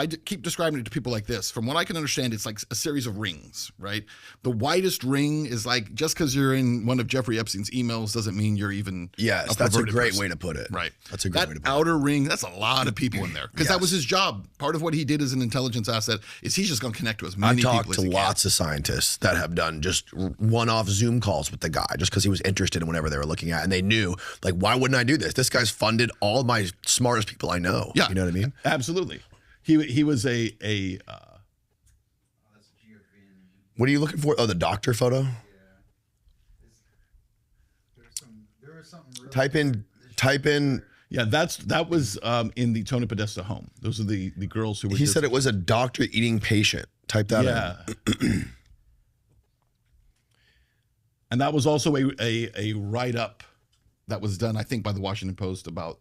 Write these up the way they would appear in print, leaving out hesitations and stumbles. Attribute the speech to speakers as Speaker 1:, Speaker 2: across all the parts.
Speaker 1: keep describing it to people like this. From what I can understand, it's like a series of rings, right? The widest ring is like, just because you're in one of Jeffrey Epstein's emails doesn't mean you're even
Speaker 2: Yes, that's a great way to put it.
Speaker 1: Right.
Speaker 2: That's a great way to put it.
Speaker 1: That outer ring, that's a lot of people in there. Because that was his job. Part of what he did as an intelligence asset is he's just going to connect to as many people as he can.
Speaker 2: I've talked to lots of scientists that have done just one-off Zoom calls with the guy just because he was interested in whatever they were looking at. And they knew, like, why wouldn't I do this? This guy's funded all of my smartest people I know.
Speaker 1: Yeah.
Speaker 2: You know what I mean?
Speaker 1: Absolutely. He was a
Speaker 2: what are you looking for? Oh, the doctor photo? Type in.
Speaker 1: Yeah, that was in the Tony Podesta home. Those are the girls who were.
Speaker 2: He said it was a doctor eating patient. Type that in.
Speaker 1: And that was also a write-up that was done, I think, by the Washington Post about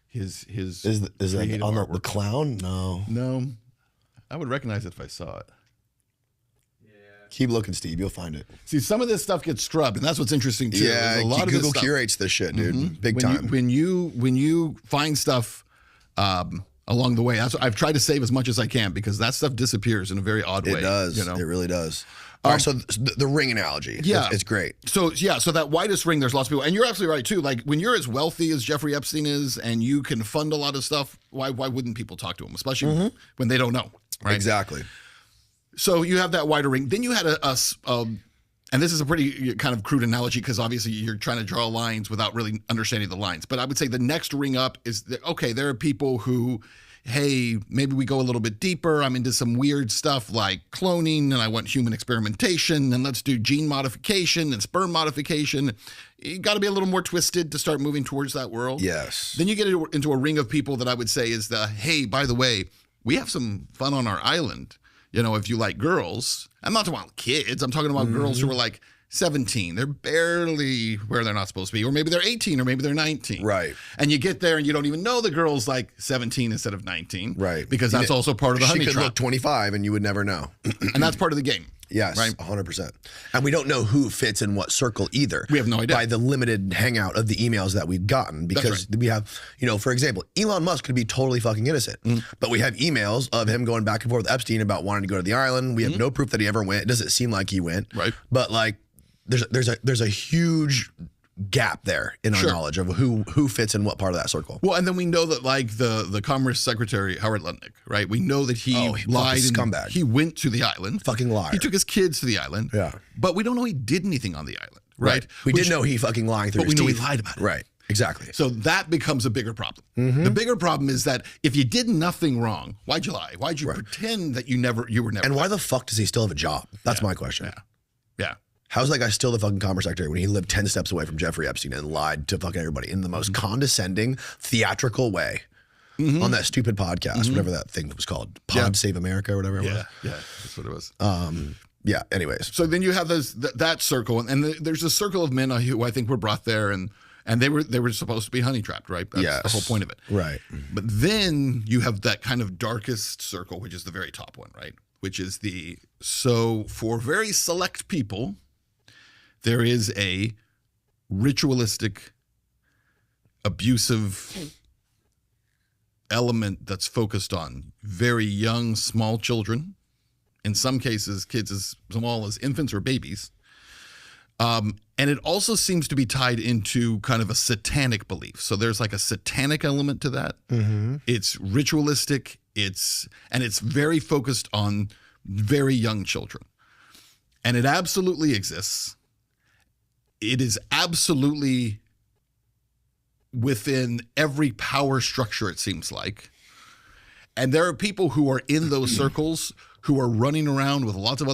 Speaker 1: his. Is
Speaker 2: that on the clown?
Speaker 1: No, I would recognize it if I saw it.
Speaker 2: Keep looking, Steve. You'll find it.
Speaker 1: See, some of this stuff gets scrubbed, and that's what's interesting too.
Speaker 2: Yeah,
Speaker 1: a lot of
Speaker 2: Google
Speaker 1: this
Speaker 2: curates this shit, dude. Big time.
Speaker 1: When you find stuff along the way, I've tried to save as much as I can because that stuff disappears in a very odd way.
Speaker 2: It does.
Speaker 1: You know?
Speaker 2: It really does. All right, so the ring analogy.
Speaker 1: Yeah,
Speaker 2: it's great.
Speaker 1: So that widest ring, there's lots of people, and you're absolutely right too. Like when you're as wealthy as Jeffrey Epstein is, and you can fund a lot of stuff, why wouldn't people talk to him, especially when they don't know? Right?
Speaker 2: Exactly.
Speaker 1: So you have that wider ring. Then you had and this is a pretty kind of crude analogy because obviously you're trying to draw lines without really understanding the lines. But I would say the next ring up is there are people who, hey, maybe we go a little bit deeper. I'm into some weird stuff like cloning, and I want human experimentation, and let's do gene modification and sperm modification. You got to be a little more twisted to start moving towards that world.
Speaker 2: Yes.
Speaker 1: Then you get into a ring of people that I would say is hey, by the way, we have some fun on our island. You know, if you like girls, I'm not talking about kids. I'm talking about girls who are like 17. They're barely where they're not supposed to be. Or maybe they're 18 or maybe they're 19.
Speaker 2: Right.
Speaker 1: And you get there and you don't even know the girl's like 17 instead of 19.
Speaker 2: Right.
Speaker 1: Because that's also part of the honey
Speaker 2: trap. She could
Speaker 1: trap.
Speaker 2: look 25 and you would never know.
Speaker 1: And that's part of the game.
Speaker 2: Yes,
Speaker 1: right?
Speaker 2: 100%. And we don't know who fits in what circle either.
Speaker 1: We have no idea.
Speaker 2: By the limited hangout of the emails that we've gotten. Because we have, for example, Elon Musk could be totally fucking innocent. But we have emails of him going back and forth with Epstein about wanting to go to the island. We have no proof that he ever went. It doesn't seem like he went.
Speaker 1: Right.
Speaker 2: But like, there's a huge gap there in our knowledge of who fits in what part of that circle.
Speaker 1: Well, and then we know that like the Commerce Secretary, Howard Lutnick, right? We know that he lied.
Speaker 2: Scumbag.
Speaker 1: He went to the island.
Speaker 2: Fucking liar.
Speaker 1: He took his kids to the island.
Speaker 2: Yeah.
Speaker 1: But we don't know he did anything on the island, right?
Speaker 2: We did know he fucking lying through his teeth.
Speaker 1: But we know he lied about it.
Speaker 2: Right. Exactly.
Speaker 1: So that becomes a bigger problem. The bigger problem is that if you did nothing wrong, why'd you lie? Why'd you pretend that you were never?
Speaker 2: And why the fuck does he still have a job? That's my question.
Speaker 1: Yeah.
Speaker 2: How's that guy still the fucking Commerce Secretary when he lived 10 steps away from Jeffrey Epstein and lied to fucking everybody in the most condescending, theatrical way on that stupid podcast, whatever that thing was called, Pod Save America or whatever it was?
Speaker 1: Yeah, that's what it was.
Speaker 2: Yeah, anyways.
Speaker 1: So then you have that circle, and there's a circle of men who I think were brought there, and they were supposed to be honey trapped, right? That's the whole point of it.
Speaker 2: Right.
Speaker 1: But then you have that kind of darkest circle, which is the very top one, right? Which is for very select people, there is a ritualistic, abusive element that's focused on very young, small children. In some cases, kids as small as infants or babies. And it also seems to be tied into kind of a satanic belief. So there's like a satanic element to that. It's ritualistic. It's very focused on very young children. And it absolutely exists. It is absolutely within every power structure, it seems like. And there are people who are in those circles who are running around with lots of other